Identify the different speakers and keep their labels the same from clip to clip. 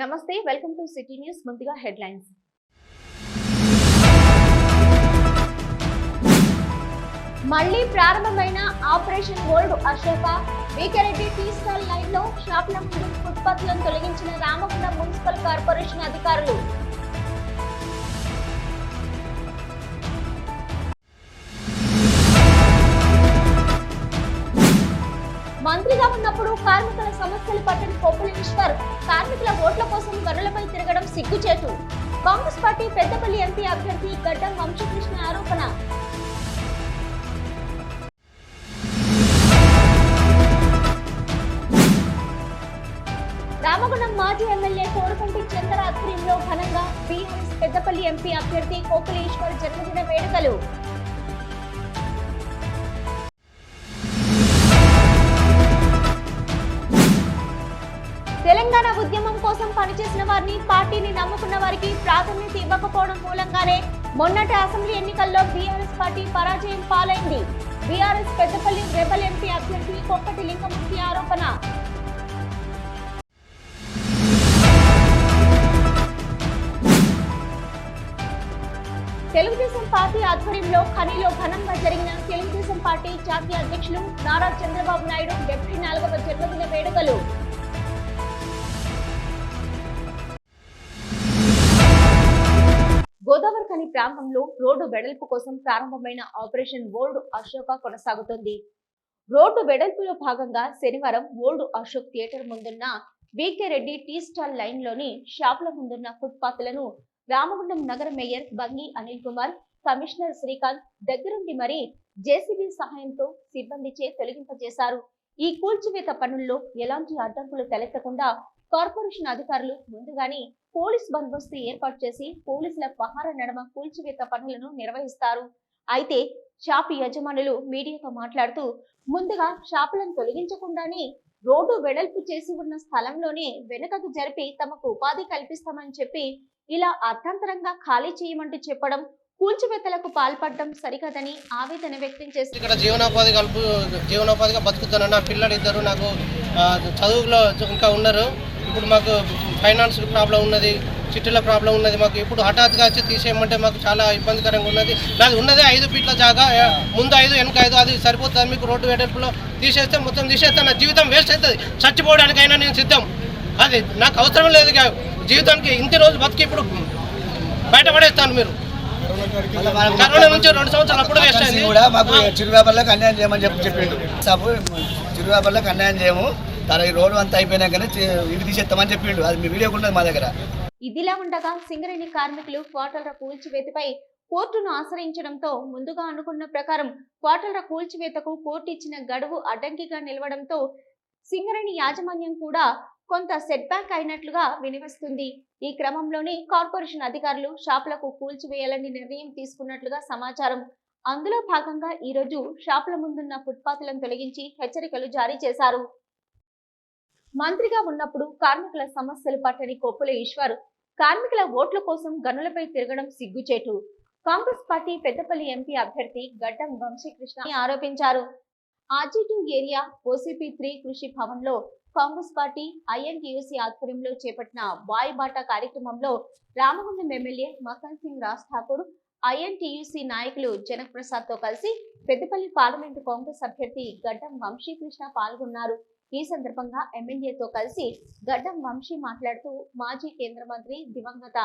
Speaker 1: నమస్తే, welcome to city news. ముందుగా headlines. మళ్లీ ప్రారంభమైన ఆపరేషన్ గోల్డ్ అశోక. వీకెరెడ్డి టీ స్టాల్ లైన్ లో షాపుల ముందు ఫుట్పాత్లను తొలగించిన రామగుండం మున్సిపల్ కార్పొరేషన్ అధికారులు. మంత్రిగా ఉన్నప్పుడు కార్మికుల సమస్యలు పట్టని కొప్పుల ఈశ్వర్ కార్మికుల ఓట్ల కోసం గనులపై తిరగడం సిగ్గుచేటు. కాంగ్రెస్ పార్టీ పెద్దపల్లి ఎంపీ అభ్యర్థి గడ్డం వంశీకృష్ణ ఆరోపణ. రామగుండం మాజీ ఎమ్మెల్యే కోరుకంటి చంద్ర ఆధ్వర్యంలో ఘనంగా బీఆర్ఎస్ పెద్దపల్లి ఎంపీ అభ్యర్థి కొప్పుల ఈశ్వర్ జన్మదిన వేడుకలు. తెలంగాణ ఉద్యమం కోసం పనిచేసిన వారిని, పార్టీని నమ్ముకున్న వారికి ప్రాధాన్యత ఇవ్వకపోవడం మూలంగానే మొన్నటి అసెంబ్లీ ఎన్నికల్లో బీఆర్ఎస్ పార్టీ పరాజయం పాలైంది. బీఆర్ఎస్ పెద్దపల్లి రెబల్ ఎంపీ అభ్యర్థి కొక్కటి లింగమూర్తి ఆరోపణ. తెలుగుదేశం పార్టీ ఆధ్వర్యంలో ఖనిలో ఘనంగా జరిగిన తెలుగుదేశం పార్టీ జాతీయ అధ్యక్షులు నారా చంద్రబాబు నాయుడు 74వ జన్మదిన వేడుకలు. గోదావరి ఖని ప్రాంతంలో రోడ్డు వెడల్పు కోసం ప్రారంభమైన ఆపరేషన్ ఓల్డ్ అశోక కొనసాగుతుంది. రోడ్డు వెడల్పులో భాగంగా శనివారం ఓల్డ్ అశోక్ థియేటర్ ముందున్న వీకెరెడ్డి టీ స్టాల్ లైన్ లోని షాపుల ముందున్న ఫుట్పాత్లను రామగుండం నగర మేయర్ బంగి అనిల్ కుమార్, కమిషనర్ శ్రీకాంత్ దగ్గరుండి మరీ జేసీబీ సహాయంతో సిబ్బందిచే తొలగింపజేశారు. ఈ కూల్చివేత పనుల్లో ఎలాంటి అడ్డంకులు తలెత్తకుండా కార్పొరేషన్ అధికారులు ముందుగానే పోలీస్ బందోబస్తు ఏర్పాటు చేసి పోలీసుల పహార నడమ కూల్చివేత పనులను నిర్వహిస్తారు. అయితే షాపు యజమానులు మీడియాతో మాట్లాడుతూ ముందుగా షాపులను తొలగించకుండానే రోడ్డు వెడల్పు చేసి ఉన్న స్థలంలోనే వెనుకకు జరిపి తమకు ఉపాధి కల్పిస్తామని చెప్పి ఇలా అర్థంతరంగా ఖాళీ చేయమంటూ చెప్పడం, కూల్చివేతలకు పాల్పడడం సరికాదని ఆవేదన వ్యక్తం చేశారు.
Speaker 2: ఇక్కడ జీవనోపాధిగా బతుకుతానన్న పిల్లలు ఇద్దరు నాకు చదువులో ఇంకా ఉన్నారు. ఇప్పుడు మాకు ఫైనాన్స్ ప్రాబ్లం ఉన్నది, చిట్టుల ప్రాబ్లం ఉన్నది. మాకు ఇప్పుడు హఠాత్తుగా వచ్చి తీసేయమంటే మాకు చాలా ఇబ్బందికరంగా ఉన్నది. నాది ఉన్నదే 5 ఫీట్ల జాగా, ముందు 5 వెనక 5, అది సరిపోతుంది. మీకు రోడ్డు వెడల్పులో తీసేస్తే మొత్తం తీసేస్తే నా జీవితం వేస్ట్ అవుతుంది. చచ్చిపోవడానికైనా నేను సిద్ధం. అది నాకు అవసరం లేదు. జీవితానికి ఇంటి రోజు బతికి ఇప్పుడు బయటపడేస్తాను. మీరు కరోనా నుంచి 2 సంవత్సరాలు అప్పుడు వేస్ట్ అయింది.
Speaker 3: కూడా మాకు చిరు వ్యాపారులకు అన్యాయం చేయమని చెప్పిండు. చిరు వ్యాపారులకు అన్యాయం చేయము, ఈ రోడ్డు అంతా అయిపోయినాకనే ఇవి తీసేస్తామని చెప్పిండు. అది మీ వీడియో కూడా మా దగ్గర.
Speaker 1: ఇదిలా ఉండగా సింగరేణి కార్మికులు క్వార్టర్ల కూల్చివేతపై కోర్టును ఆశ్రయించడంతో ముందుగా అనుకున్న ప్రకారం క్వార్టర్ల కూల్చివేతకు కోర్టు ఇచ్చిన గడువు అడ్డంకిగా నిలవడంతో సింగరేణి యాజమాన్యం కూడా కొంత సెట్ బ్యాక్ అయినట్లుగా వినిపిస్తుంది. ఈ క్రమంలోనే కార్పొరేషన్ అధికారులు షాపులకు కూల్చివేయాలని నిర్ణయం తీసుకున్నట్లుగా సమాచారం. అందులో భాగంగా ఈరోజు షాపుల ముందున్న ఫుట్పాత్లను తొలగించి హెచ్చరికలు జారీ చేశారు. మంత్రిగా ఉన్నప్పుడు కార్మికుల సమస్యలు పట్టని కొప్పుల ఈశ్వర్ కార్మికుల ఓట్ల కోసం గనులపై తిరగడం సిగ్గుచేటు. కాంగ్రెస్ పార్టీ పెద్దపల్లి ఎంపీ అభ్యర్థి గడ్డం వంశీకృష్ణ ఆరోపించారు. ఆర్జీ2 ఏరియా OCP3 కృషి భవన్ లో కాంగ్రెస్ పార్టీ INTUC ఆధ్వర్యంలో చేపట్టిన వాయిబాట కార్యక్రమంలో రామగుండం ఎమ్మెల్యే మక్కన్ సింగ్ రాజ్ ఠాకూర్, INTUC నాయకులు జనక్ ప్రసాద్ తో కలిసి పెద్దపల్లి పార్లమెంటు కాంగ్రెస్ అభ్యర్థి గడ్డం వంశీకృష్ణ పాల్గొన్నారు. ఈ సందర్భంగా ఎమ్మెల్యేతో కలిసి గడ్డం వంశీ మాట్లాడుతూ మాజీ కేంద్ర మంత్రి దివంగత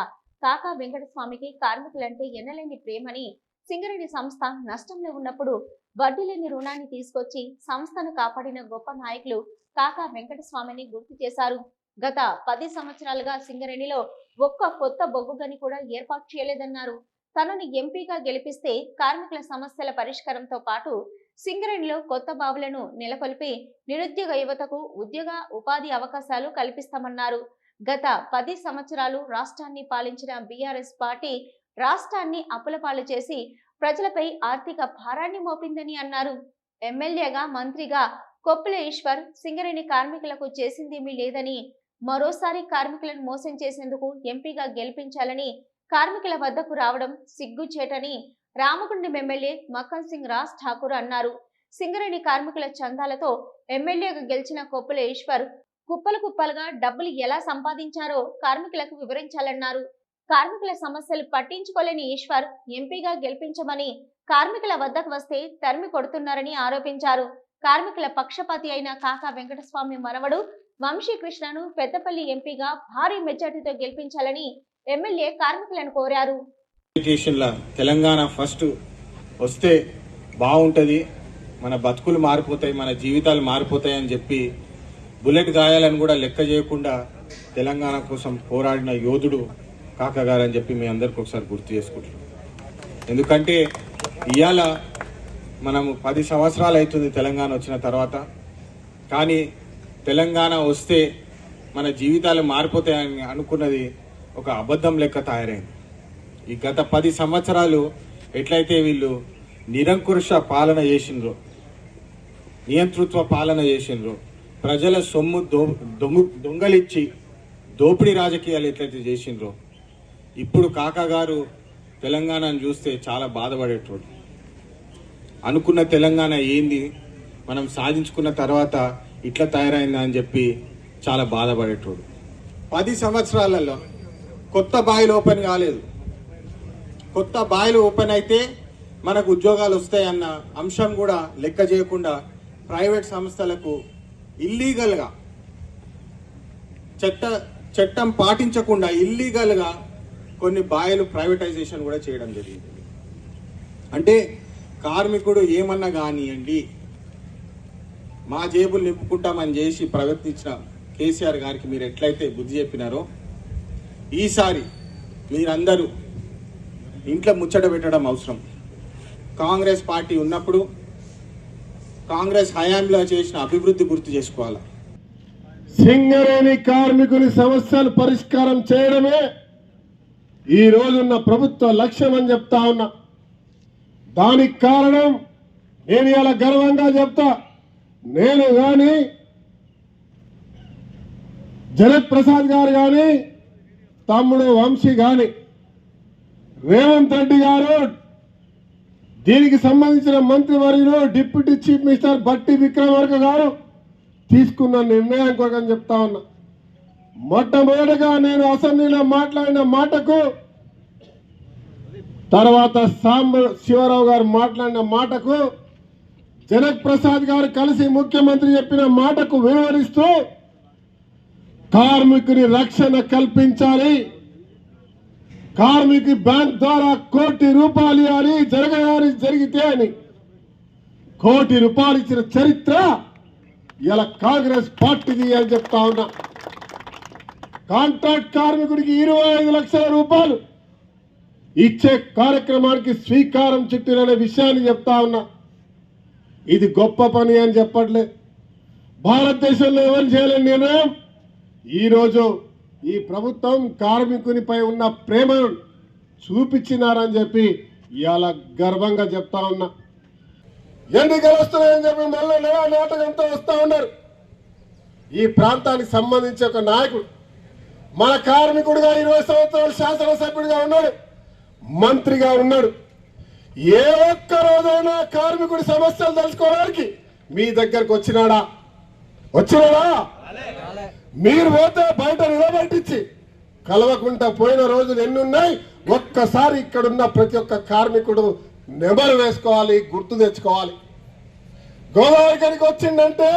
Speaker 1: కాకా వెంకటస్వామికి కార్మికులంటే ఎనలేని ప్రేమని, సింగరేణి సంస్థ నష్టంలో ఉన్నప్పుడు వడ్డీలేని రుణాన్ని తీసుకొచ్చి సంస్థను కాపాడిన గొప్ప నాయకులు కాకా వెంకటస్వామిని గుర్తు చేశారు. గత 10 సంవత్సరాలుగా సింగరేణిలో ఒక్క కొత్త బొగ్గు గని కూడా ఏర్పాటు చేయలేదన్నారు. తనని ఎంపీగా గెలిపిస్తే కార్మికుల సమస్యల పరిష్కారంతో పాటు సింగరేణిలో కొత్త బావులను నెలకొల్పి నిరుద్యోగ యువతకు ఉపాధి అవకాశాలు కల్పిస్తామన్నారు. గత 10 సంవత్సరాలు రాష్ట్రాన్ని పాలించిన బీఆర్ఎస్ పార్టీ రాష్ట్రాన్ని అప్పులపాలు చేసి ప్రజలపై ఆర్థిక భారాన్ని మోపిందని అన్నారు. ఎమ్మెల్యేగా, మంత్రిగా కొప్పుల ఈశ్వర్ సింగరేణి కార్మికులకు చేసిందేమీ లేదని, మరోసారి కార్మికులను మోసం చేసేందుకు ఎంపీగా గెలిపించాలని కార్మికుల వద్దకు రావడం సిగ్గుచేటని రామగుండం ఎమ్మెల్యే మక్కన్ సింగ్ రాజ్ ఠాకూర్ అన్నారు. సింగరేణి కార్మికుల చందాలతో ఎమ్మెల్యేగా గెలిచిన కొప్పుల ఈశ్వర్ కుప్పలు కుప్పలుగా డబ్బులు ఎలా సంపాదించారో కార్మికులకు వివరించాలన్నారు. కార్మికుల సమస్యలు పట్టించుకోలేని ఈశ్వర్ ఎంపీగా గెలిపించమని కార్మికుల వద్దకు వస్తే తరిమి కొడుతున్నారని ఆరోపించారు. కార్మికుల పక్షపాతి అయిన కాకా వెంకటస్వామి మనవడు వంశీకృష్ణను పెద్దపల్లి ఎంపీగా భారీ మెజార్టీతో గెలిపించాలని ఎమ్మెల్యే కార్మికులను కోరారు.
Speaker 4: తెలంగాణ ఫస్ట్ వస్తే బాగుంటది, మన బతుకులు మారిపోతాయి, మన జీవితాలు మారిపోతాయి అని చెప్పి బుల్లెట్ గాయాలను కూడా లెక్క చేయకుండా తెలంగాణ కోసం పోరాడిన యోధుడు కాకా గారు అని చెప్పి మీ అందరికి ఒకసారి గుర్తు చేసుకుంటున్నాం. ఎందుకంటే ఇవాళ మనము 10 సంవత్సరాలు అవుతుంది తెలంగాణ వచ్చిన తర్వాత, కానీ తెలంగాణ వస్తే మన జీవితాలు మారిపోతాయని అనుకున్నది ఒక అబద్ధం లెక్క తయారైంది. ఈ గత 10 సంవత్సరాలు ఎట్లయితే వీళ్ళు నిరంకుశ పాలన చేసిండ్రో, నియంతృత్వ పాలన చేసిండ్రో, ప్రజల సొమ్ము దొంగలిచ్చి దోపిడీ రాజకీయాలు ఎట్లయితే చేసిండ్రో, ఇప్పుడు కాకా గారు తెలంగాణను చూస్తే చాలా బాధపడేటోడు. అనుకున్న తెలంగాణ ఏంది, మనం సాధించుకున్న తర్వాత ఇట్లా తయారైందా అని చెప్పి చాలా బాధపడేటోడు. 10 సంవత్సరాలలో కొత్త బాయిలు ఓపెన్ కాలేదు. కొత్త బాయిలు ఓపెన్ అయితే మనకు ఉద్యోగాలు వస్తాయన్న అంశం కూడా లెక్క చేయకుండా ప్రైవేట్ సంస్థలకు ఇల్లీగల్గా చట్టం పాటించకుండా ఇల్లీగల్గా కొన్ని బాయిలు ప్రైవేటైజేషన్ కూడా చేయడం జరిగింది. అంటే కార్మికుడు ఏమన్నా కానివ్వండి, మా జేబులు నింపుకుంటామని చేసి ప్రవర్తించిన కేసీఆర్ గారికి మీరు ఎట్లయితే బుద్ధి చెప్పినారో, ఈసారి మీరందరూ ఇంట్లో ముచ్చట పెట్టడం అవసరం. కాంగ్రెస్ పార్టీ ఉన్నప్పుడు కాంగ్రెస్ హయాంలో చేసిన అభివృద్ధి గుర్తు చేసుకోవాలి.
Speaker 5: సింగరేణి కార్మికుని సమస్యలు పరిష్కారం చేయడమే ఈ రోజున్న ప్రభుత్వ లక్ష్యం అని చెప్తా ఉన్నా. దానికి కారణం నేను ఇలా గర్వంగా చెప్తా, నేను కానీ జనక్ ప్రసాద్ గారు కానీ తమ్ముడు వంశీ కానీ రేవంత్ రెడ్డి గారు దీనికి సంబంధించిన మంత్రివర్యులు డిప్యూటీ చీఫ్ మినిస్టర్ బట్టి విక్రమార్క గారు తీసుకున్న నిర్ణయం కోసం చెప్తా ఉన్నా. మొట్టమొదటిగా నేను అసెంబ్లీలో మాట్లాడిన మాటకు, తర్వాత శివరావు గారు మాట్లాడిన మాటకు, జనక్ ప్రసాద్ గారు కలిసి ముఖ్యమంత్రి చెప్పిన మాటకు వివరిస్తూ కార్మికుని రక్షణ కల్పించాలి, కార్మికు బ్యాంక్ ద్వారా ₹1 కోటి ఇవ్వాలి, జరిగితే అని ₹1 కోటి ఇచ్చిన చరిత్ర ఇలా కాంగ్రెస్ పార్టీది అని చెప్తా ఉన్నా. కాంట్రాక్ట్ కార్మికుడికి ₹25 లక్షల ఇచ్చే కార్యక్రమానికి స్వీకారం చుట్టిన విషయాన్ని చెప్తా ఉన్నా. ఇది గొప్ప పని అని చెప్పట్లే, భారతదేశంలో ఎవరు చేయలేని నిర్ణయం ఈరోజు ఈ ప్రభుత్వం కార్మికునిపై ఉన్న ప్రేమను చూపించినారని చెప్పి ఇవాళ గర్వంగా చెప్తా ఉన్నా. ఎన్నికలు వస్తున్నాయని చెప్పి మళ్ళీ నాటకంతో వస్తా ఉన్నారు. ఈ ప్రాంతానికి సంబంధించి ఒక నాయకుడు మన కార్మికుడిగా 20 సంవత్సరాలు శాసనసభ్యుడిగా ఉన్నాడు, మంత్రిగా ఉన్నాడు. ఏ ఒక్క రోజైనా కార్మికుడి సమస్యలు తెలుసుకోవడానికి మీ దగ్గరకు వచ్చినాడా? మీరు పోతే బయట నిలబెట్టించి కలవకుండా పోయిన రోజులు ఎన్నున్నాయి. ఒక్కసారి ఇక్కడున్న ప్రతి ఒక్క కార్మికుడు నెమరు వేసుకోవాలి, గుర్తు తెచ్చుకోవాలి. గోదావరి గడికి వచ్చిందంటే,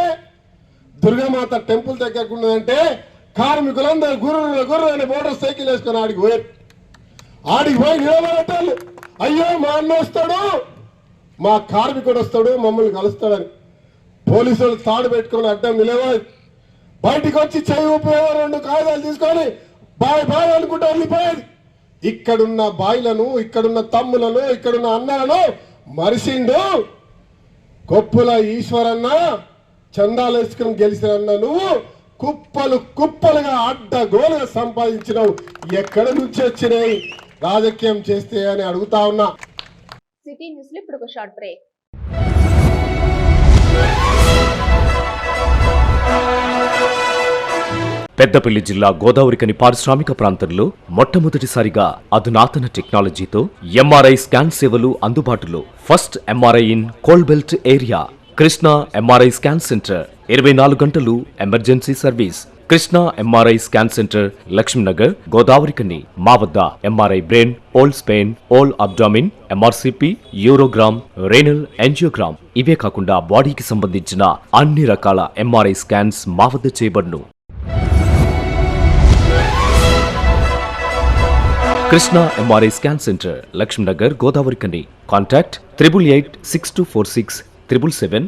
Speaker 5: దుర్గామాత టెంపుల్ దగ్గరకు ఉన్నదంటే కార్మికులందరూ గుర్రు అని మోటార్ సైకిల్ వేసుకొని ఆడికి పోయి నిలబడేటాళ్ళు. అయ్యో మా అన్న వస్తాడు, మా కార్మికుడు వస్తాడు, మమ్మల్ని కలుస్తాడని పోలీసులు తాడు పెట్టుకొని అడ్డం నిలవాలి. బయటికి వచ్చి చెయ్యి ఊపేవారు, 2 కాగితాలు తీసుకొని బాయ్ అనుకుంటూ వెళ్ళిపోయేది. ఇక్కడున్న బాయిలను, ఇక్కడున్న తమ్ములను, ఇక్కడున్న అన్నలను మరిసిండు. కొప్పుల ఈశ్వరన్న చందాలు వేసుకుని గెలిచిన నువ్వు కుప్పలుగా అడ్డగోలుగా సంపాదించినావు. ఎక్కడ నుంచి వచ్చినాయి రాజకీయం చేస్తే అని అడుగుతా ఉన్నా.
Speaker 1: సిటీ న్యూస్ లో ఇప్పుడు ఒక షార్ట్ బ్రేక్.
Speaker 6: పెద్దపల్లి జిల్లా గోదావరికని పారిశ్రామిక ప్రాంతంలో మొట్టమొదటిసారిగా అధునాతన టెక్నాలజీతో ఎంఆర్ఐ స్కాన్ సేవలు అందుబాటులో. First MRI in coal belt area. Krishna MRI scan centre 24 గంటలు emergency service. Krishna MRI scan centre, Lakshmi Nagar, Godavarikhani. మా వద్ద MRI brain, whole spine, whole abdomen, MRCP, urogram, renal angiogram, ఇవే కాకుండా బాడీకి సంబంధించిన అన్ని రకాల ఎంఆర్ఐ స్కాన్స్ మా వద్ద చేయబడును. Krishna MRI scan centre, Lakshmi Nagar, Godavarikhani. Contact 8886246777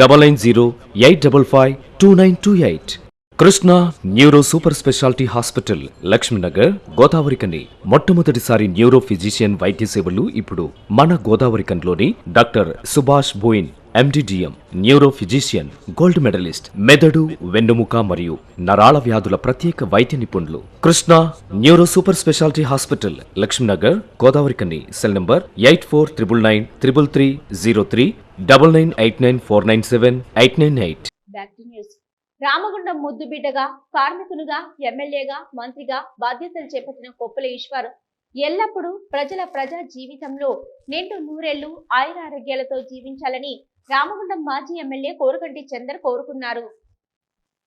Speaker 6: 99085552928. Krishna neuro super speciality hospital, Laxminagar, Godavarikhani. మొట్టమొదటిసారి న్యూరో ఫిజిషియన్ వైద్య సేవలు ఇప్పుడు మన గోదావరికన్లోని doctor Subhash Boin, MDDM, neuro physician, gold medallist, మెదడు, వెన్నుముక మరియు నరాల వ్యాధుల ప్రత్యేక వైద్య నిపుణులు. Krishna neuro super speciality hospital, Laxminagar, Godavarikhani. Cell number 84993303 9989497898.
Speaker 1: Back to news. Ramagundam ముద్దుబిడ్డగా, కార్మికునిగా, ఎమ్మెల్యేగా, మంత్రిగా బాధ్యతలు చేపట్టిన కొప్పుల ఈశ్వర్ ఎల్లప్పుడూ ప్రజా జీవితంలో నిండు నూరేళ్లు ఆయురారోగ్యాలతో జీవించాలని రామగుండం మాజీ ఎమ్మెల్యే కోరుకంటి చందర్ కోరుకున్నారు.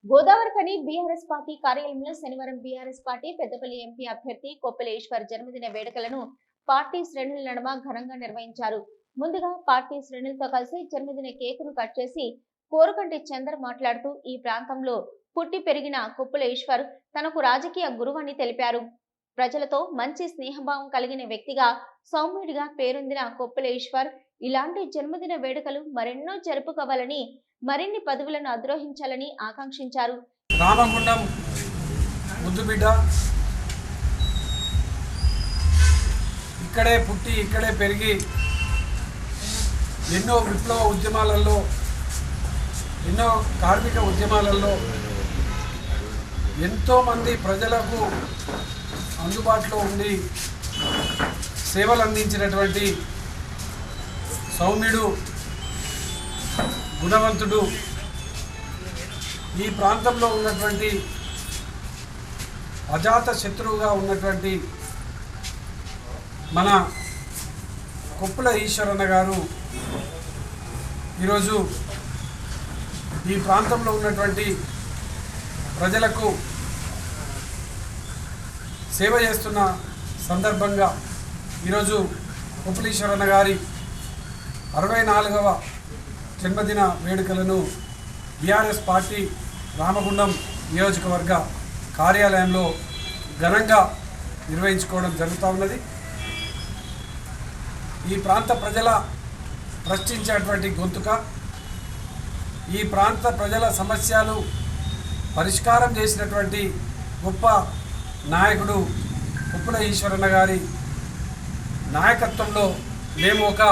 Speaker 1: గోదావరికని బీఆర్ఎస్ పార్టీ కార్యాలయంలో శనివారం బీఆర్ఎస్ పార్టీ పెద్దపల్లి ఎంపీ అభ్యర్థి కొప్పుల ఈశ్వర్ జన్మదిన వేడుకలను పార్టీ శ్రేణుల నడుమ ఘనంగా నిర్వహించారు. ముందుగా పార్టీ శ్రేణులతో కలిసి జన్మదిన కేకును కట్ చేసి కోరుకంటి చందర్ మాట్లాడుతూ ఈ ప్రాంతంలో పుట్టి పెరిగిన కొప్పుల ఈశ్వర్ తనకు రాజకీయ గురువని తెలిపారు. ప్రజలతో మంచి స్నేహభావం కలిగిన వ్యక్తిగా, సౌమ్యుడిగా పేరొందిన కొప్పుల ఈశ్వర్ ఇలాంటి జన్మదిన వేడుకలు మరెన్నో జరుపుకోవాలని, మరిన్ని పదవులను అధిరోహించాలని ఆకాంక్షించారు.
Speaker 7: రామగుండం ముద్దుబిడ్డ, ఇక్కడే పుట్టి ఇక్కడే పెరిగి ఎన్నో విప్లవ ఉద్యమాలలో, ఎన్నో కార్మిక ఉద్యమాలలో ఎంతోమంది ప్రజలకు అందుబాటులో ఉండి సేవలు అందించినటువంటి సౌమ్యుడు, గుణవంతుడు, ఈ ప్రాంతంలో ఉన్నటువంటి అజాత శత్రువుగా ఉన్నటువంటి మన కొప్పుల ఈశ్వరన్న గారు ఈరోజు ఈ ప్రాంతంలో ఉన్నటువంటి ప్రజలకు సేవ చేస్తున్న సందర్భంగా ఈరోజు కొప్పుల ఈశ్వరన్న గారి 64వ జన్మదిన వేడుకలను బీఆర్ఎస్ పార్టీ రామగుండం నియోజకవర్గ కార్యాలయంలో ఘనంగా నిర్వహించుకోవడం జరుగుతూ ఉన్నది. ఈ ప్రాంత ప్రజల ప్రశ్నించేటువంటి గొంతుక, ఈ ప్రాంత ప్రజల సమస్యలు పరిష్కారం చేసినటువంటి గొప్ప నాయకుడు కొప్పుల ఈశ్వరన్న గారి నాయకత్వంలో మేము ఒక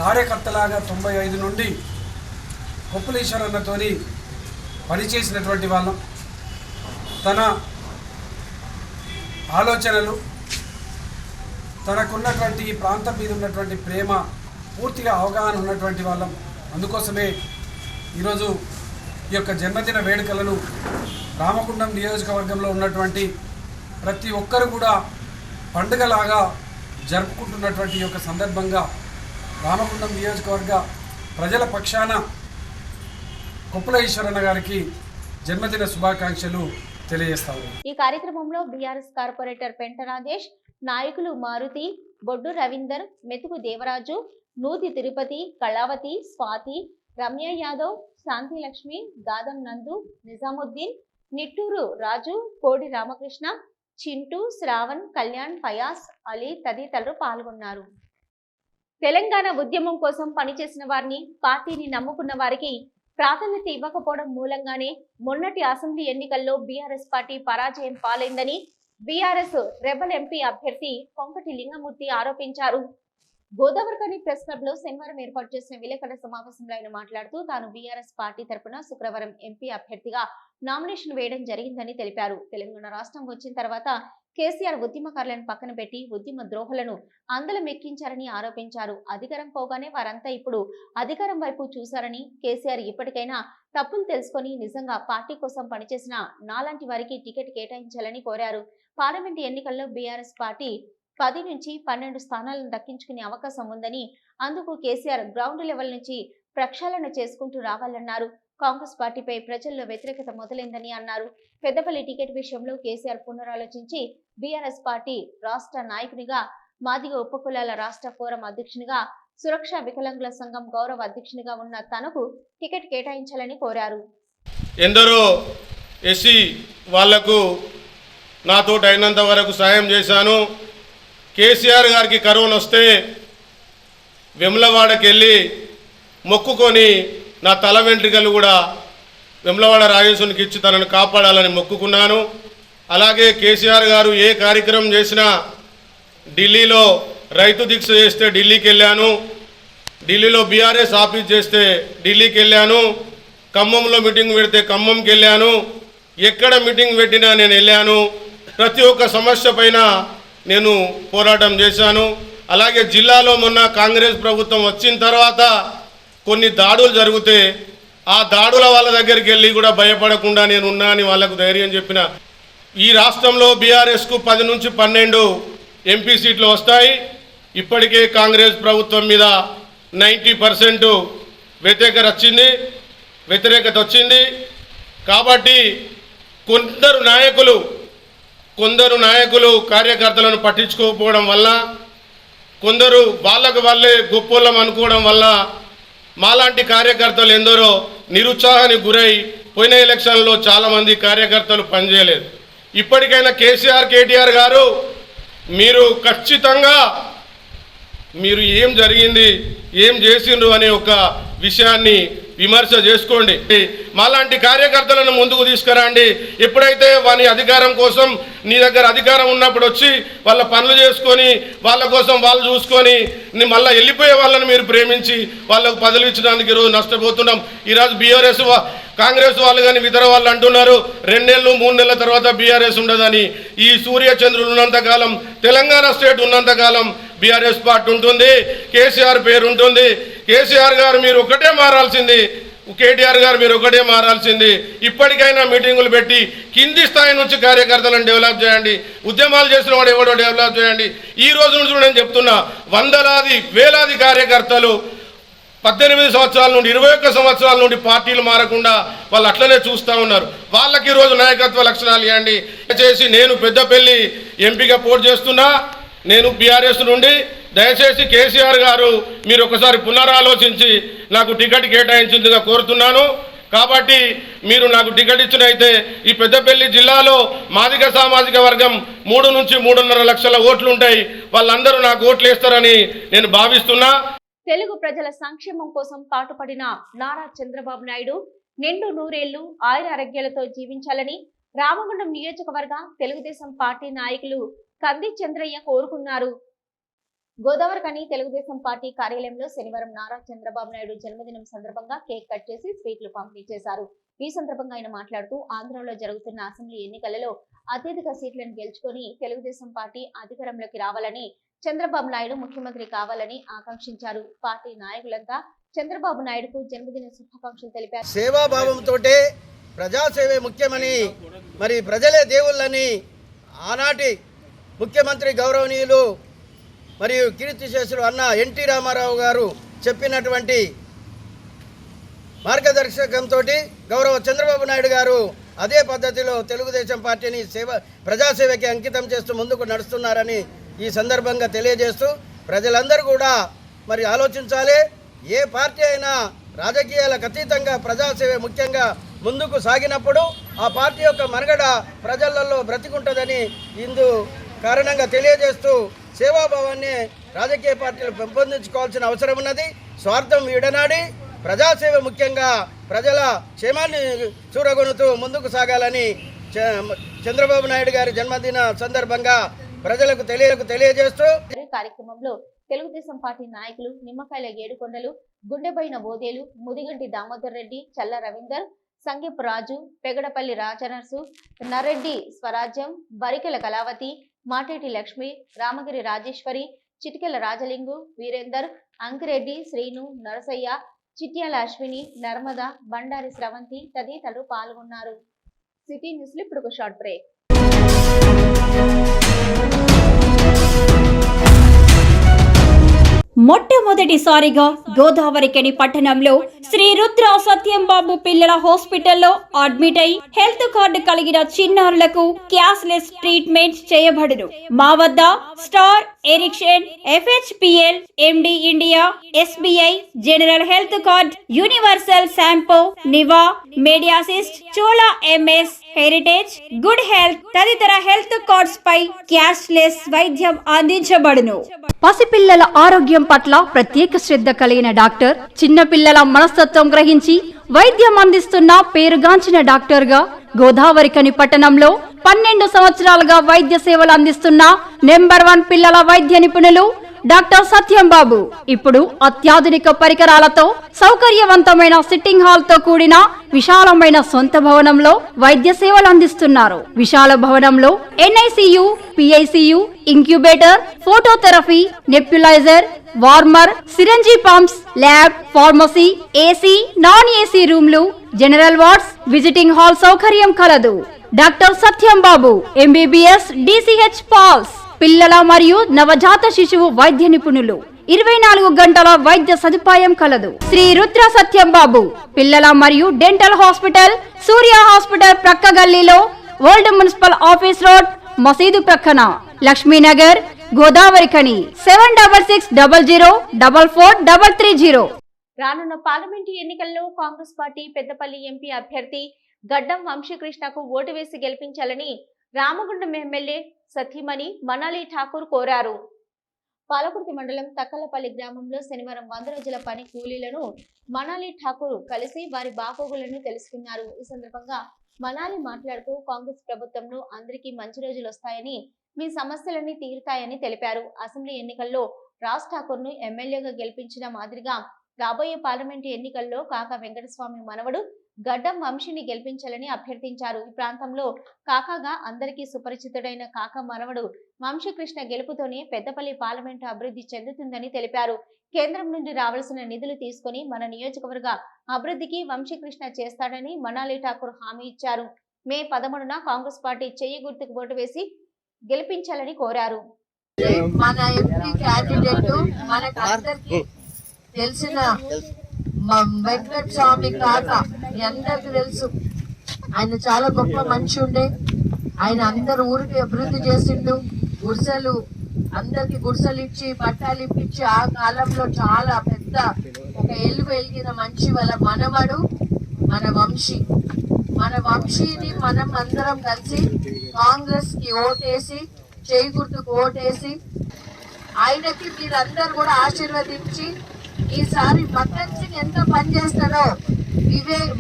Speaker 7: కార్యకర్తలాగా 95 నుండి కొప్పుల ఈశ్వరన్నతోని పనిచేసినటువంటి వాళ్ళం. తన ఆలోచనలు, తనకున్నటువంటి ఈ ప్రాంతం మీద ఉన్నటువంటి ప్రేమ పూర్తిగా అవగాహన ఉన్నటువంటి వాళ్ళం. అందుకోసమే ఈరోజు ఈ యొక్క జన్మదిన వేడుకలను రామగుండం నియోజకవర్గంలో ఉన్నటువంటి ప్రతి ఒక్కరు కూడా పండుగలాగా జరుపుకుంటున్నటువంటి ఈ యొక్క సందర్భంగా రామగుండం నియోజకవర్గ ప్రజల పక్షాన కొప్పుల ఈశ్వరన్న గారికి జన్మదిన శుభాకాంక్షలు తెలియజేస్తాము.
Speaker 1: ఈ కార్యక్రమంలో బీఆర్ఎస్ కార్పొరేటర్ పెంట రాజేష్, నాయకులు మారుతి, బొడ్డు రవీందర్, మెతుకు దేవరాజు, నూతి తిరుపతి, కళావతి, స్వాతి, రమ్య యాదవ్, శాంతిలక్ష్మి, గాదం నందు, నిజాముద్దీన్, నిట్టూరు రాజు, కోడి రామకృష్ణ, చింటూ, శ్రావణ్, కళ్యాణ్, ఫయాజ్, అలీ తదితరులు పాల్గొన్నారు. తెలంగాణ ఉద్యమం కోసం పనిచేసిన వారిని, పార్టీని నమ్ముకున్న వారికి ప్రాధాన్యత ఇవ్వకపోవడం మూలంగానే మొన్నటి అసెంబ్లీ ఎన్నికల్లో బీఆర్ఎస్ పార్టీ పరాజయం పాలైందని బీఆర్ఎస్ రెబల్ ఎంపీ అభ్యర్థి కొంకటి లింగమూర్తి ఆరోపించారు. గోదావరికని ప్రెస్ క్లబ్ లో శనివారం ఏర్పాటు చేసిన విలేకరుల సమావేశంలో ఆయన మాట్లాడుతూ తాను బీఆర్ఎస్ పార్టీ తరపున శుక్రవారం ఎంపీ అభ్యర్థిగా నామినేషన్ వేయడం జరిగిందని తెలిపారు. తెలంగాణ రాష్ట్రం వచ్చిన తర్వాత కేసీఆర్ ఉద్యమకారులను పక్కన పెట్టి ఉద్యమ ద్రోహులను అందలం ఎక్కించారని ఆరోపించారు. అధికారం పోగానే వారంతా ఇప్పుడు అధికారం వైపు చూశారని, కేసీఆర్ ఇప్పటికైనా తప్పులు తెలుసుకొని నిజంగా పార్టీ కోసం పనిచేసిన నాలాంటి వారికి టికెట్ కేటాయించాలని కోరారు. పార్లమెంట్ ఎన్నికల్లో బీఆర్ఎస్ పార్టీ 10 నుంచి 12 స్థానాలను దక్కించుకునే అవకాశం ఉందని, అందుకు కేసీఆర్ గ్రౌండ్ లెవెల్ నుంచి ప్రక్షాళన చేసుకుంటూ రావాలన్నారు. కాంగ్రెస్ పార్టీపై ప్రజల్లో వ్యతిరేకత మొదలైందని అన్నారు. పెద్దపల్లి టికెట్ విషయంలో కేసీఆర్ పునరాలోచించి బీఆర్ఎస్ పార్టీ రాష్ట్ర నాయకునిగా, మాదిగ ఉపకులాల రాష్ట్ర ఫోరం అధ్యక్షునిగా, సురక్ష వికలాంగుల సంఘం గౌరవ అధ్యక్షునిగా ఉన్న తనకు టికెట్ కేటాయించాలని కోరారు.
Speaker 8: ఎందరో ఎస్సీ వాళ్లకు నాతో అయినంత వరకు సాయం చేశాను. కేసీఆర్ గారికి కరోనా వస్తే వెమ్లవాడకి వెళ్ళి మొక్కుకొని నా తల వెంట్రుకలు కూడా వెమ్లవాడ రాజేశ్వరికి ఇచ్చి తనను కాపాడాలని మొక్కుకున్నాను. అలాగే కేసీఆర్ గారు ఏ కార్యక్రమం చేసినా ఢిల్లీలో రైతు దీక్ష చేస్తే ఢిల్లీకి వెళ్ళాను, ఢిల్లీలో బీఆర్ఎస్ ఆఫీస్ చేస్తే ఢిల్లీకి వెళ్ళాను, ఖమ్మంలో మీటింగ్ పెడితే ఖమ్మంకి వెళ్ళాను, ఎక్కడ మీటింగ్ పెట్టినా నేను వెళ్ళాను. ప్రతి ఒక్క సమస్య పైన నేను పోరాటం చేశాను. అలాగే జిల్లాలో మొన్న కాంగ్రెస్ ప్రభుత్వం వచ్చిన తర్వాత కొన్ని దాడులు జరిగితే ఆ దాడుల వాళ్ళ దగ్గరికి వెళ్ళి కూడా భయపడకుండా నేను ఉన్నా అని వాళ్ళకు ధైర్యం చెప్పిన. ఈ రాష్ట్రంలో బీఆర్ఎస్కు 10 నుంచి 12 ఎంపీ సీట్లు వస్తాయి. ఇప్పటికే కాంగ్రెస్ ప్రభుత్వం మీద 90% వ్యతిరేకత వచ్చింది. కాబట్టి కొందరు నాయకులు కార్యకర్తలను పట్టించుకోకపోవడం వల్ల, కొందరు వాళ్ళకు వాళ్ళే గొప్పోళ్ళం అనుకోవడం వల్ల మాలాంటి కార్యకర్తలు ఎందరో నిరుత్సాహానికి గురై పోయిన ఎలక్షన్లో చాలామంది కార్యకర్తలు పనిచేయలేదు. ఇప్పటికైనా కేటీఆర్ గారు మీరు ఖచ్చితంగా మీరు ఏం జరిగింది, ఏం చేసిండ్రు అనే ఒక విషయాన్ని విమర్శ చేసుకోండి. మాలాంటి కార్యకర్తలను ముందుకు తీసుకురండి. ఎప్పుడైతే వాని అధికారం కోసం నీ దగ్గర అధికారం ఉన్నప్పుడు వచ్చి వాళ్ళ పనులు చేసుకొని వాళ్ళ కోసం వాళ్ళు చూసుకొని మళ్ళీ వెళ్ళిపోయే వాళ్ళని మీరు ప్రేమించి వాళ్ళకు పదవులు ఇచ్చినందుకు ఈరోజు నష్టపోతున్నాం. ఈరోజు బీఆర్ఎస్ కాంగ్రెస్ వాళ్ళు కానీ ఇతర వాళ్ళు అంటున్నారు 2 నెలలు 3 నెలల తర్వాత బీఆర్ఎస్ ఉండదని. ఈ సూర్యచంద్రులు ఉన్నంతకాలం, తెలంగాణ స్టేట్ ఉన్నంతకాలం బీఆర్ఎస్ పార్టీ ఉంటుంది, కేసీఆర్ పేరు ఉంటుంది. కేసీఆర్ గారు మీరు ఒకటే మారాల్సింది, కేటీఆర్ గారు మీరు ఒకటే మారాల్సింది. ఇప్పటికైనా మీటింగులు పెట్టి కింది స్థాయి నుంచి కార్యకర్తలను డెవలప్ చేయండి. ఉద్యమాలు చేసిన వాడు ఎవడో డెవలప్ చేయండి. ఈ రోజు నుంచి నేను చెప్తున్నా, వందలాది వేలాది కార్యకర్తలు 18 సంవత్సరాల నుండి 21 సంవత్సరాల నుండి పార్టీలు మారకుండా వాళ్ళు అట్లనే చూస్తూ ఉన్నారు. వాళ్ళకి ఈరోజు నాయకత్వ లక్షణాలు ఇవ్వండి. దయచేసి నేను పెద్దపల్లి ఎంపీగా పోటీ చేస్తున్నా, నేను బీఆర్ఎస్ నుండి. దయచేసి కేసీఆర్ గారు మీరు ఒకసారి పునరాలోచించి నాకు టికెట్ కేటాయించిందిగా కోరుతున్నాను. కాబట్టి మీరు నాకు టికెట్ ఇచ్చినైతే ఈ పెద్దపల్లి జిల్లాలో మాదిగ సామాజిక వర్గం 3 నుంచి 3.5 లక్షల ఓట్లు ఉంటాయి. వాళ్ళందరూ నాకు ఓట్లు వేస్తారని నేను భావిస్తున్నా.
Speaker 1: తెలుగు ప్రజల సంక్షేమం కోసం పాటుపడిన నారా చంద్రబాబు నాయుడు నిండు 100 ఏళ్లు ఆయురారోగ్యాలతో జీవించాలని రామగుండం నియోజకవర్గ తెలుగుదేశం పార్టీ నాయకులు కంది చంద్రయ్య కోరుకున్నారు. గోదావరికని తెలుగుదేశం పార్టీ కార్యాలయంలో శనివారం నారా చంద్రబాబు నాయుడు జన్మదినం సందర్భంగా కేక్ కట్ చేసి స్వీట్లు పంపిణీ చేశారు. ఈ సందర్భంగా ఆయన మాట్లాడుతూ ఆంధ్రలో జరుగుతున్న అసెంబ్లీ ఎన్నికలలో అత్యధిక సీట్లను గెలుచుకొని తెలుగుదేశం పార్టీ అధికారంలోకి రావాలని, చంద్రబాబు నాయుడు ముఖ్యమంత్రి కావాలని ఆకాంక్షించారు. పార్టీ నాయకులంతా చంద్రబాబు నాయుడుకు జన్మదిన శుభాకాంక్షలు తెలిపారు.
Speaker 3: సేవాభావంతో ప్రజాసేవే ముఖ్యమని, మరి ప్రజలే దేవుళ్ళని ఆనాటి ముఖ్యమంత్రి గౌరవనీయులు మరియు కీర్తిశేషులు అన్న ఎన్టీ రామారావు గారు చెప్పినటువంటి మార్గదర్శకంతో గౌరవ చంద్రబాబు నాయుడు గారు అదే పద్ధతిలో తెలుగుదేశం పార్టీని ప్రజాసేవకి అంకితం చేస్తూ ముందుకు నడుస్తున్నారని ఈ సందర్భంగా తెలియజేస్తూ ప్రజలందరూ కూడా మరి ఆలోచించాలి. ఏ పార్టీ అయినా రాజకీయాలకు అతీతంగా ప్రజాసేవ ముఖ్యంగా ముందుకు సాగినప్పుడు ఆ పార్టీ యొక్క మనుగడ ప్రజలలో బ్రతికుంటుందని ఇందు కారణంగా తెలియజేస్తూ సేవాభావాన్ని రాజకీయ పార్టీలు పెంపొందించుకోవాల్సిన అవసరం ఉన్నది. స్వార్థం విడనాడి ప్రజాసేవ ముఖ్యంగా ప్రజల క్షేమాన్ని చూరగొనుతూ ముందుకు సాగాలని చంద్రబాబు నాయుడు గారి జన్మదిన సందర్భంగా ప్రజలకు తెలియజేస్తూ
Speaker 1: కార్యక్రమంలో తెలుగుదేశం పార్టీ నాయకులు నిమ్మకాయల ఏడుకొండలు, గుండెబైన ఓదేలు, ముదిగంటి దామోదర్ రెడ్డి, చల్ల రవీందర్, సంగీప్ రాజు, పెగడపల్లి రాజనర్సు, నరెడ్డి స్వరాజ్యం, బరికెల కళావతి, మాటేటి లక్ష్మి, రామగిరి రాజేశ్వరి, చిటికెల రాజలింగు, వీరేందర్, అంకిరెడ్డి, శ్రీను, నరసయ్య, చిట్యాల అశ్విని, నర్మద, బండారి స్రవంతి తదితరులు పాల్గొన్నారు. సిటీ న్యూస్లో ఇప్పుడు ఒక షార్ట్ బ్రేక్.
Speaker 9: మొట్టమొదటిసారిగా గోదావరికని పట్టణంలో శ్రీ రుద్ర సత్యంబాబు పిల్లల హాస్పిటల్లో అడ్మిట్ అయి హెల్త్ కార్డు కలిగిన చిన్నారులకు క్యాష్లెస్ ట్రీట్మెంట్ చేయబడును. మా వద్ద Star, Ericson, FHPL, MD India, SBI, General health card, Universal Sompo, Niva, Medi Assist, Chola MS, Heritage, Good Health తదితర హెల్త్ కార్డ్స్ పై క్యాష్లెస్ వైద్యం అందించబడును. పసిపిల్లల ఆరోగ్యం పట్ల ప్రత్యేక శ్రద్ధ కలిగిన డాక్టర్, చిన్నపిల్లల మనస్తత్వం గ్రహించి వైద్యం అందిస్తున్న పేరుగాంచిన డాక్టర్ గా గోదావరికని పట్టణంలో 12 సంవత్సరాలుగా వైద్య సేవలు అందిస్తున్న నెంబర్ 1 పిల్లల వైద్య నిపుణులు డాక్టర్ సత్యంబాబు ఇప్పుడు అత్యాధునిక పరికరాలతో సౌకర్యవంతమైన సిట్టింగ్ హాల్ తో కూడిన విశాలమైన సొంత భవనంలో వైద్య సేవలు అందిస్తున్నారు. విశాల భవనంలో NICU, PICU, incubator, phototherapy, nebuliser, warmer, syringe pumps, lab, pharmacy, AC, non AC రూమ్లు, జనరల్ వార్డ్స్, విజిటింగ్ హాల్ సౌకర్యం కలదు. డాక్టర్ సత్యంబాబు MBBS, DCH పాల్స్, పిల్లల మరియు నవజాత శిశువు వైద్య నిపుణులు. 24 గంటల వైద్య సదుపాయం కలదు. శ్రీ రుద్ర సత్యంబాబు పిల్లల మరియు డెంటల్ హాస్పిటల్, సూర్య హాస్పిటల్ ప్రక్క గల్లీలో, ఓల్డ్ మున్సిపల్ ఆఫీస్ రోడ్, మసీదు ప్రక్కన, లక్ష్మీనగర్, గోదావరికని. 7600004430.
Speaker 1: రానున్న పార్లమెంటు ఎన్నికల్లో కాంగ్రెస్ పార్టీ పెద్దపల్లి ఎంపీ అభ్యర్థి గడ్డం వంశీకృష్ణకు ఓటు వేసి గెలిపించాలని రామగుండం ఎమ్మెల్యే సతీమణి మనాలి ఠాకూర్ కోరారు. పాలకుర్తి మండలం తక్కలపల్లి గ్రామంలో శనివారం 100 రోజుల పని కూలీలను మనాలి ఠాకూర్ కలిసి వారి బాగోగులను తెలుసుకున్నారు. ఈ సందర్భంగా మనాలి మాట్లాడుతూ కాంగ్రెస్ ప్రభుత్వంలో అందరికీ మంచి రోజులు వస్తాయని, మీ సమస్యలన్నీ తీరుతాయని తెలిపారు. అసెంబ్లీ ఎన్నికల్లో రాజ్ ఠాకూర్ ను ఎమ్మెల్యేగా గెలిపించిన మాదిరిగా రాబోయే పార్లమెంటు ఎన్నికల్లో కాకా వెంకటస్వామి మనవడు గడ్డం వంశీని గెలిపించాలని అభ్యర్థించారు. ఈ ప్రాంతంలో కాకాగా అందరికీ సుపరిచితుడైన కాకా మనవడు వంశీకృష్ణ గెలుపుతోనే పెద్దపల్లి పార్లమెంటు అభివృద్ధి చెందుతుందని తెలిపారు. కేంద్రం నుండి రావాల్సిన నిధులు తీసుకుని మన నియోజకవర్గ అభివృద్ధికి వంశీకృష్ణ చేస్తాడని మనాలి ఠాకూర్ హామీ ఇచ్చారు. మే 13న కాంగ్రెస్ పార్టీ చెయ్యి గుర్తుకు ఓటు వేసి గెలిపించాలని కోరారు.
Speaker 10: మన ఎంపీ క్యాండిడేట్ మనకందరికీ తెలిసిన వెంకట స్వామి కాక అందరికి తెలుసు. ఆయన చాలా గొప్ప మనిషి ఉండే. ఆయన అందరు ఊరికి అభివృద్ధి చేసిండు. గుడిసెలు అందరికి గుడిసెలు ఇచ్చి పట్టాలు ఇప్పించి ఆ కాలంలో చాలా పెద్ద ఒక ఎలుగు వెలిగిన మనిషి. వాళ్ళ మనవడు మన వంశీ. మన వంశీని మనం అందరం కలిసి కాంగ్రెస్ కి ఓటేసి చేయి గుర్తుకు ఓటేసి ఆయనకి మీరందరూ కూడా ఆశీర్వదించి ఈసారి మక్కన్ సింగ్ ఎంత పని చేస్తాడో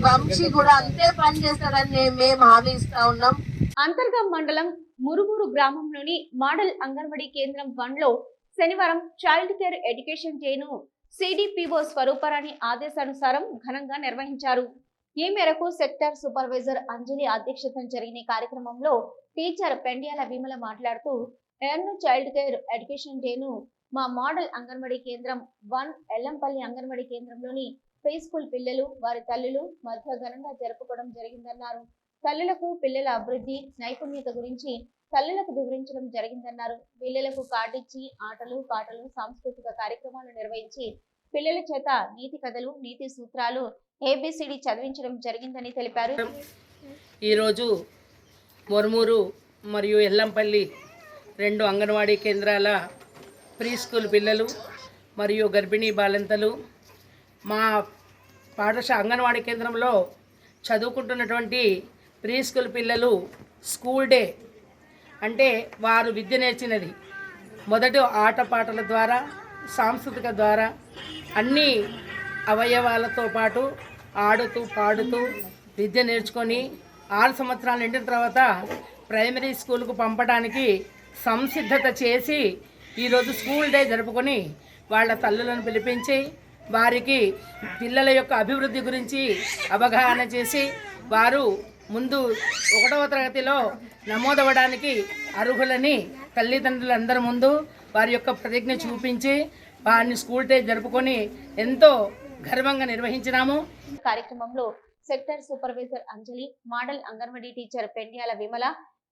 Speaker 10: వంశీ కూడా అంతే పని చేస్తాడని మేము హామీ ఇస్తా ఉన్నాం.
Speaker 1: అంతర్గం మండలం మురుగురు గ్రామంలోని మోడల్ అంగన్వాడీ కేంద్రం 1లో శనివారం చైల్డ్ కేర్ ఎడ్యుకేషన్ డేను CDPO స్వరూపరాణి ఆదేశానుసారం ఘనంగా నిర్వహించారు. ఈ మేరకు సెక్టర్ సూపర్వైజర్ అంజలి అధ్యక్షతన జరిగిన కార్యక్రమంలో టీచర్ పెండియాల విమల మాట్లాడుతూ చైల్డ్ కేర్ ఎడ్యుకేషన్ డేను మా మోడల్ అంగన్వాడీ కేంద్రం 1 ఎల్లంపల్లి అంగన్వాడీ కేంద్రంలోని ప్రీ స్కూల్ పిల్లలు వారి తల్లులు మధ్య ఘనంగా జరుపుకోవడం జరిగిందన్నారు. తల్లులకు పిల్లల అభివృద్ధి నైపుణ్యత గురించి తల్లులకు వివరించడం జరిగిందన్నారు. పిల్లలకు కార్డిచ్చి ఆటలు పాటలు సాంస్కృతిక కార్యక్రమాలు నిర్వహించి పిల్లల చేత నీతి కథలు నీతి సూత్రాలు ABCD చదివించడం జరిగిందని తెలిపారు.
Speaker 11: ఈరోజు మొర్మూరు మరియు ఎల్లంపల్లి 2 అంగన్వాడీ కేంద్రాల ప్రీ స్కూల్ పిల్లలు మరియు గర్భిణీ బాలింతలు మా పాఠశాల అంగన్వాడీ కేంద్రంలో చదువుకుంటున్నటువంటి ప్రీ స్కూల్ పిల్లలు స్కూల్ డే అంటే వారు విద్య నేర్చినది మొదటి ఆటపాటల ద్వారా సాంస్కృతిక ద్వారా అన్ని అవయవాలతో పాటు ఆడుతూ పాడుతూ విద్య నేర్చుకొని 6 సంవత్సరాలు నిండిన తర్వాత ప్రైమరీ స్కూల్కు పంపడానికి సంసిద్ధత చేసి ఈరోజు స్కూల్ డే జరుపుకొని వాళ్ళ తల్లులను పిలిపించి వారికి పిల్లల యొక్క అభివృద్ధి గురించి అవగాహన చేసి వారు ముందు 1వ తరగతిలో నమోదవడానికి అర్హులని తల్లిదండ్రులందరి ముందు వారి యొక్క ప్రతిజ్ఞ చూపించి వారిని స్కూల్ డే జరుపుకొని ఎంతో గర్వంగా నిర్వహించినాము.
Speaker 1: కార్యక్రమంలో sector supervisor Anjali, model anganwadi teacher Pendyala Vimala,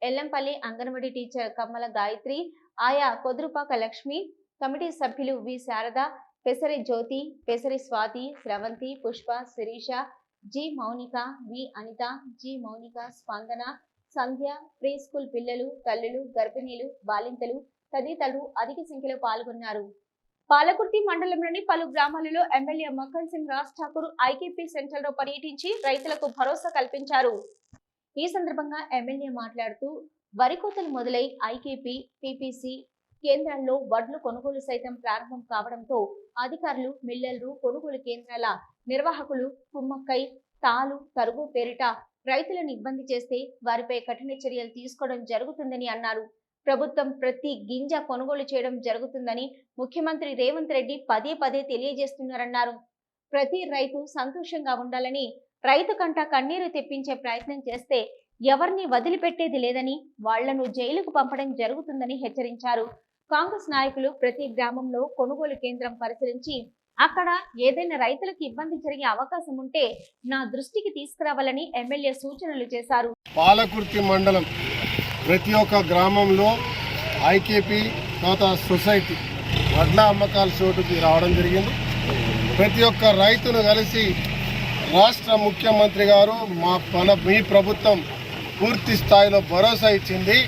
Speaker 1: Yellampalli anganwadi teacher Kammala Gayathri, ఆయా కొదురుపాక లక్ష్మి కమిటీ సభ్యులు V Sharada, Pesari Jyothi, Pesari Swathi, Sravanthi, Pushpa, Sirisha, G Mounika, V Anitha, G Mounika, Spandana, Sandhya, pre school పిల్లలు, తల్లులు, గర్భిణీలు, బాలింతలు తదితరులు అధిక సంఖ్యలో పాల్గొన్నారు. పాలకుర్తి మండలంలోని పలు గ్రామాలలో MLA Makkan Singh Raj Thakur IKP centre లో పర్యటించి రైతులకు భరోసా కల్పించారు. ఈ సందర్భంగా ఎమ్మెల్యే మాట్లాడుతూ వరి కోతలు మొదలై ఐకేపీ, పీపీసీ కేంద్రాల్లో వడ్లు కొనుగోలు సైతం ప్రారంభం కావడంతో అధికారులు, మిల్లర్లు, కొనుగోలు కేంద్రాల నిర్వాహకులు కుమ్మక్కై తాలు, తరుగు పేరిట రైతులను ఇబ్బంది చేస్తే వారిపై కఠిన చర్యలు తీసుకోవడం జరుగుతుందని అన్నారు. ప్రభుత్వం ప్రతి గింజ కొనుగోలు చేయడం జరుగుతుందని ముఖ్యమంత్రి రేవంత్ రెడ్డి పదే పదే తెలియజేస్తున్నారన్నారు. ప్రతి రైతు సంతోషంగా ఉండాలని, రైతు కంట కన్నీరు తెప్పించే ప్రయత్నం చేస్తే ఎవరిని వదిలిపెట్టేది లేదని, వాళ్లను జైలుకు పంపడం జరుగుతుందని హెచ్చరించారు. కాంగ్రెస్ నాయకులు ప్రతి గ్రామంలో కొనుగోలు కేంద్రం పరిశీలించి అక్కడ ఏదైనా రైతులకు ఇబ్బంది జరిగే అవకాశం ఉంటే నా దృష్టికి తీసుకురావాలని ఎమ్మెల్యే సూచనలు చేశారు.
Speaker 5: పాలకుర్తి మండలం ప్రతి ఒక్క గ్రామంలో ఐకేపీ సొసైటీ వడ్ల అమ్మకాల చోటుకి రావడం జరిగింది. ప్రతి ఒక్క రైతును కలిసి రాష్ట్ర ముఖ్యమంత్రి గారు మీ ప్రభుత్వం పూర్తి స్థాయిలో భరోసా ఇచ్చింది.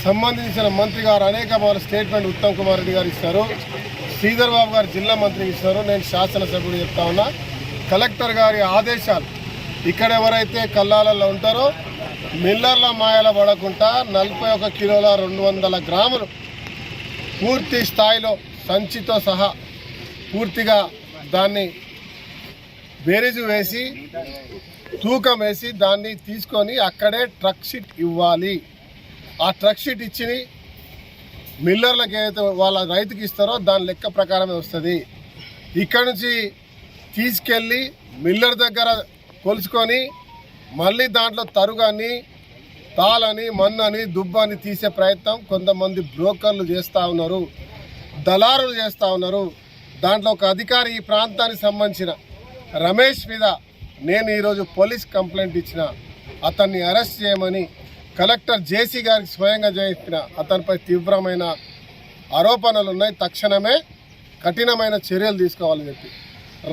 Speaker 5: సంబంధించిన మంత్రి గారు అనేక స్టేట్మెంట్ ఉత్తమ్ కుమార్ రెడ్డి గారు ఇస్తారు, శ్రీధర్ బాబు గారు జిల్లా మంత్రికి ఇస్తారు. నేను శాసనసభ్యుడు చెప్తా ఉన్నా, కలెక్టర్ గారి ఆదేశాలు ఇక్కడ ఎవరైతే కల్లాలలో ఉంటారో మిల్లర్ల మాయల పడకుండా 41 కిలోల 200 గ్రాములు పూర్తి స్థాయిలో సంచితో సహా పూర్తిగా దాన్ని బేరీజు వేసి తూకం వేసి దాన్ని తీసుకొని అక్కడే ట్రక్ షీట్ ఇవ్వాలి. ఆ ట్రక్ షీట్ ఇచ్చి మిల్లర్లకు ఏదైతే వాళ్ళ రైతుకి ఇస్తారో దాని లెక్క ప్రకారమే వస్తుంది. ఇక్కడ నుంచి తీసుకెళ్ళి మిల్లర్ దగ్గర కొలుచుకొని మళ్ళీ దాంట్లో తరుగాని, తాళని, మన్నని, దుబ్బని తీసే ప్రయత్నం కొంతమంది బ్రోకర్లు చేస్తూ ఉన్నారు, దళారులు చేస్తూ ఉన్నారు. దాంట్లో ఒక అధికారి ఈ ప్రాంతానికి సంబంధించిన రమేష్ మీద నేను ఈరోజు పోలీస్ కంప్లైంట్ ఇచ్చిన, అతన్ని అరెస్ట్ చేయమని కలెక్టర్ జేసీ గారికి స్వయంగా చెప్పిన. అతనిపై తీవ్రమైన ఆరోపణలు ఉన్నాయి, తక్షణమే కఠినమైన చర్యలు తీసుకోవాలని చెప్పి.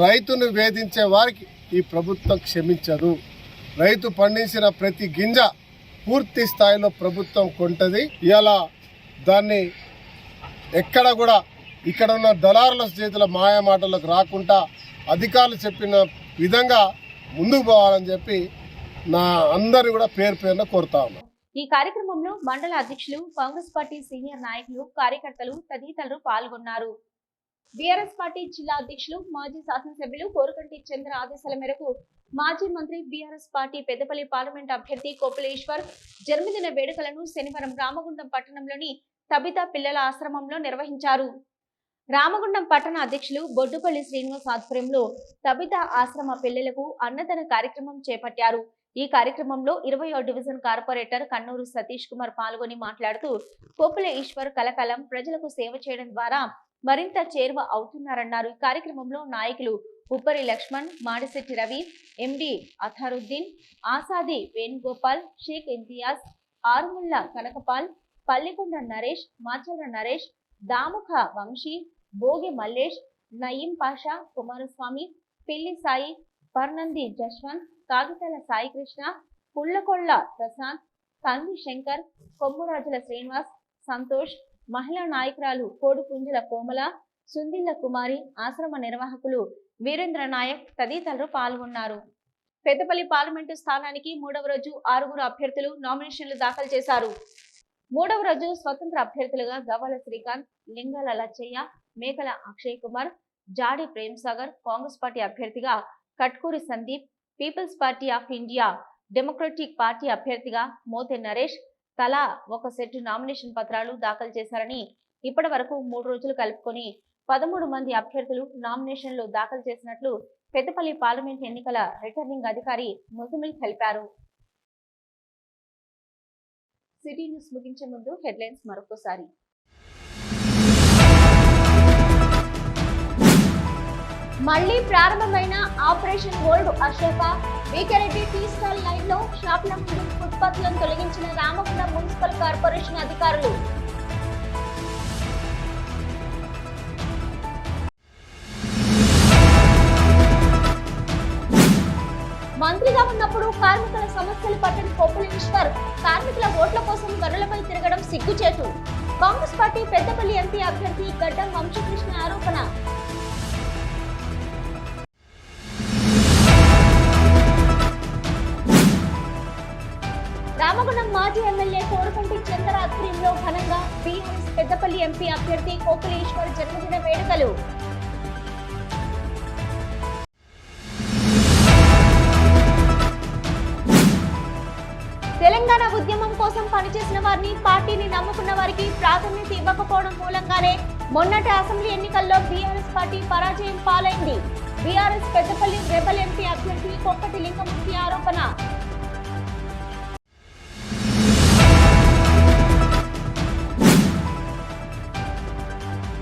Speaker 5: రైతును వేధించే వారికి ఈ ప్రభుత్వం క్షమించదు. రైతు పండించిన ప్రతి గింజ పూర్తి స్థాయిలో ప్రభుత్వం కొంటది. ఇలా దాన్ని ఎక్కడ కూడా ఇక్కడ ఉన్న దళారుల చేతుల మాయ మాటలకు రాకుండా అధికారులు చెప్పిన విధంగా ముందుకు పోవాలని చెప్పి నా అందరినీ కూడా పేరు పేరున కోరుతా ఉన్నాను.
Speaker 1: ఈ కార్యక్రమంలో మండల అధ్యక్షులు, కాంగ్రెస్ పార్టీ సీనియర్ నాయకులు, కార్యకర్తలు తదితరులు పాల్గొన్నారు. బీఆర్ఎస్ పార్టీ జిల్లా అధ్యక్షులు, మాజీ శాసనసభ్యులు కోరుకంటి చంద్ర ఆదేశాల మేరకు మాజీ మంత్రి, బీఆర్ఎస్ పార్టీ పెద్దపల్లి పార్లమెంట్ అభ్యర్థి కోపులేశ్వర్ జన్మదిన వేడుకలను శనివారం రామగుండం పట్టణంలోని తబితా పిల్లల ఆశ్రమంలో నిర్వహించారు. రామగుండం పట్టణ అధ్యక్షులు బొడ్డుపల్లి శ్రీనివాస్ ఆధ్వర్యంలో తబితా ఆశ్రమ పిల్లలకు అన్నదాన కార్యక్రమం చేపట్టారు. ఈ కార్యక్రమంలో 20వ డివిజన్ కార్పొరేటర్ కన్నూరు సతీష్ కుమార్ పాల్గొని మాట్లాడుతూ కోపుల ఈశ్వర్ కలకాలం ప్రజలకు సేవ చేయడం ద్వారా మరింత చేరువ అవుతున్నారన్నారు. ఈ కార్యక్రమంలో నాయకులు ఉప్పరి లక్ష్మణ్, మాడిశెట్టి రవి, ఎండి అథారుద్దీన్, ఆసాది వేణుగోపాల్, షేక్ ఇంతియాజ్, ఆరుముల్లా కనకపాల్, పల్లికొండ నరేష్, మాచర్ల నరేష్, దాముఖ వంశీ, భోగి మల్లేష్, నయీం పాషా, కుమారస్వామి, పిల్లి సాయి, పర్నంది జశ్వంత్, కాగితాల సాయికృష్ణ, పుల్లకొళ్ల ప్రశాంత్, కంది శంకర్, కొమ్మురాజుల శ్రీనివాస్, సంతోష్, మహిళా నాయకురాలు కోడుపుంజల కోమల, సుందిల్ల కుమారి, ఆశ్రమ నిర్వాహకులు వీరేంద్ర నాయక్ తదితరులు పాల్గొన్నారు. పెద్దపల్లి పార్లమెంటు స్థానానికి 3వ రోజు 6 అభ్యర్థులు నామినేషన్లు దాఖలు చేశారు. 3వ రోజు స్వతంత్ర అభ్యర్థులుగా గవ్వాల శ్రీకాంత్, లింగాల లచ్చయ్య, మేకల అక్షయ్ కుమార్, జాడి ప్రేమ్ సాగర్, కాంగ్రెస్ పార్టీ అభ్యర్థిగా Katkuri Sandeep, people's party of India democratic party అభ్యర్థిగా మోతే నరేష్ తలా ఒక సెట్ నామినేషన్ పత్రాలు దాఖలు చేశారని ఇప్పటి వరకు 3 రోజులు కలుపుకొని 13 మంది అభ్యర్థులు నామినేషన్లు దాఖలు చేసినట్లు పెద్దపల్లి పార్లమెంట్ ఎన్నికల రిటర్నింగ్ అధికారి ముజమిల్ తెలిపారు. సిటీ న్యూస్ ముగించే ముందు హెడ్లైన్స్ మరొకసారి. మళ్లీ ప్రారంభమైన ఆపరేషన్ గోల్డ్ అశోక, వీకెరెడ్డి టీ స్టాల్ లైన్ లో షాప్ల ముందు ఫుట్పాత్లను తొలగించిన రామగుండం మున్సిపల్ కార్పొరేషన్ అధికారులు. మంత్రిగా ఉన్నప్పుడు కార్మికుల సమస్యలు పట్టని కొప్పుల ఈశ్వర్ కార్మికుల ఓట్ల కోసం గనులపై తిరగడం సిగ్గుచేటు. కాంగ్రెస్ పార్టీ పెద్దపల్లి ఎంపీ అభ్యర్థి గడ్డం వంశకృష్ణ ఆరోపణ. రామగుండం మాజీ ఎమ్మెల్యే కోరుకంటి చంద్ర ఆధ్వర్యంలో ఘనంగా బీఆర్ఎస్ పెద్దపల్లి ఎంపీ అభ్యర్థి కొప్పుల ఈశ్వర్ జన్మదిన వేడుకలు. తెలంగాణ ఉద్యమం కోసం పనిచేసిన వారిని, పార్టీని నమ్ముకున్న వారికి ప్రాధాన్యత ఇవ్వకపోవడం మూలంగానే మొన్నటి అసెంబ్లీ ఎన్నికల్లో బీఆర్ఎస్ పార్టీ పరాజయం పాలైంది. బీఆర్ఎస్ పెద్దపల్లి రెబల్ ఎంపీ అభ్యర్థి కొప్పటి లింగమూర్తి ఆరోపణ.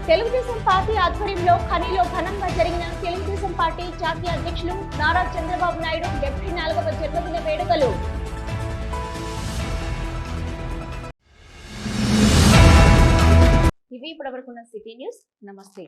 Speaker 1: తెలుగుదేశం పార్టీ ఆధ్వర్యంలో ఖనీలో ఘనంగా జరిగిన తెలుగుదేశం పార్టీ జాతీయ అధ్యక్షులు నారా చంద్రబాబు నాయుడు 74వ జన్మదిన వేడుకలు. ఇవి ఇప్పటివరకున్న సిటీ న్యూస్. నమస్తే.